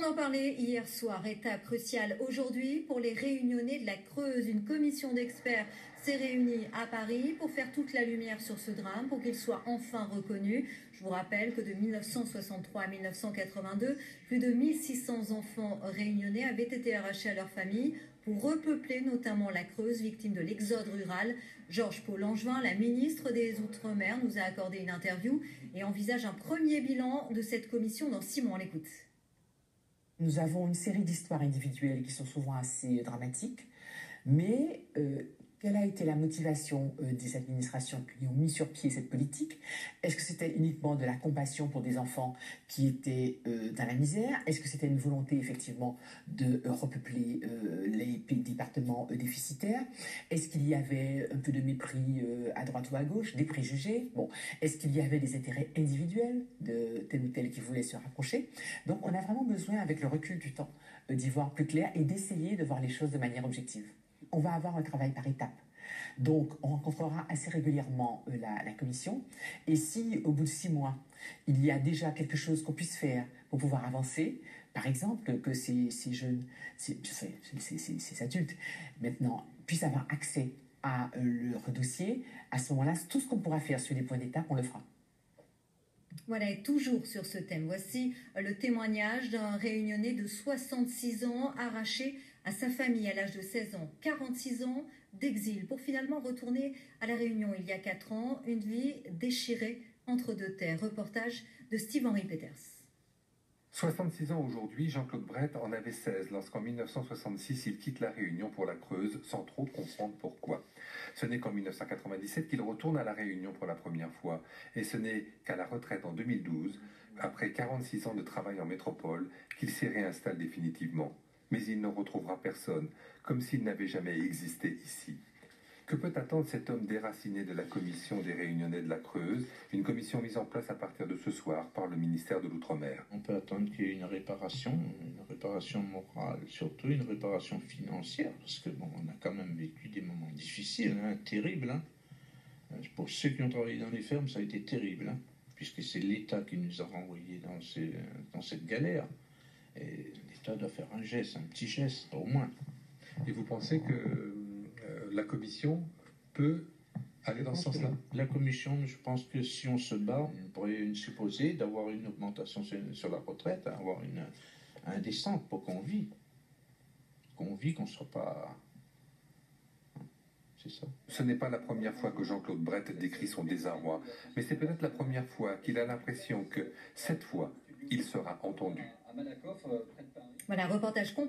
en parlait hier soir, étape cruciale aujourd'hui pour les réunionnais de la Creuse. Une commission d'experts s'est réunie à Paris pour faire toute la lumière sur ce drame, pour qu'il soit enfin reconnu. Je vous rappelle que de 1963 à 1982, plus de 1600 enfants réunionnais avaient été arrachés à leur famille pour repeupler notamment la Creuse, victime de l'exode rural. Georges Paul Langevin, la ministre des Outre-mer, nous a accordé une interview et envisage un premier bilan de cette commission dans 6 mois. On l'écoute. Nous avons une série d'histoires individuelles qui sont souvent assez dramatiques, mais quelle a été la motivation des administrations qui ont mis sur pied cette politique? Est-ce que c'était uniquement de la compassion pour des enfants qui étaient dans la misère? Est-ce que c'était une volonté effectivement de repeupler les départements déficitaires? Est-ce qu'il y avait un peu de mépris à droite ou à gauche, des préjugés? Bon, est-ce qu'il y avait des intérêts individuels de tel ou tel qui voulait se rapprocher? Donc on a vraiment besoin, avec le recul du temps, d'y voir plus clair et d'essayer de voir les choses de manière objective. On va avoir un travail par étapes. Donc, on rencontrera assez régulièrement la commission. Et si, au bout de 6 mois, il y a déjà quelque chose qu'on puisse faire pour pouvoir avancer, par exemple, que ces jeunes, ces adultes, maintenant, puissent avoir accès à leur dossier, à ce moment-là, tout ce qu'on pourra faire sur les points d'étape, on le fera. Voilà, et toujours sur ce thème, voici le témoignage d'un réunionnais de 66 ans arraché à sa famille à l'âge de 16 ans, 46 ans d'exil pour finalement retourner à La Réunion il y a 4 ans, une vie déchirée entre deux terres. Reportage de Steve-Henri Peters. 66 ans aujourd'hui, Jean-Claude Brett en avait 16 lorsqu'en 1966 il quitte La Réunion pour la Creuse sans trop comprendre pourquoi. Ce n'est qu'en 1997 qu'il retourne à La Réunion pour la première fois et ce n'est qu'à la retraite en 2012, après 46 ans de travail en métropole, qu'il s'y réinstalle définitivement. Mais il ne retrouvera personne, comme s'il n'avait jamais existé ici. Que peut attendre cet homme déraciné de la commission des Réunionnais de la Creuse, une commission mise en place à partir de ce soir par le ministère de l'Outre-mer? On peut attendre qu'il y ait une réparation morale, surtout une réparation financière, parce que bon, on a quand même vécu des moments difficiles, terribles. Pour ceux qui ont travaillé dans les fermes, ça a été terrible, puisque c'est l'État qui nous a renvoyés dans cette galère. Et l'État doit faire un geste, un petit geste, au moins. Et vous pensez que la commission peut aller dans ce sens-là? La commission, je pense que si on se bat, on pourrait supposer d'avoir une augmentation sur la retraite, avoir un descente pour qu'on vit. Qu'on ne soit pas... C'est ça. Ce n'est pas la première fois que Jean-Claude Brett décrit son désarroi, mais c'est peut-être la première fois qu'il a l'impression que, cette fois, il sera entendu. Voilà, reportage complet.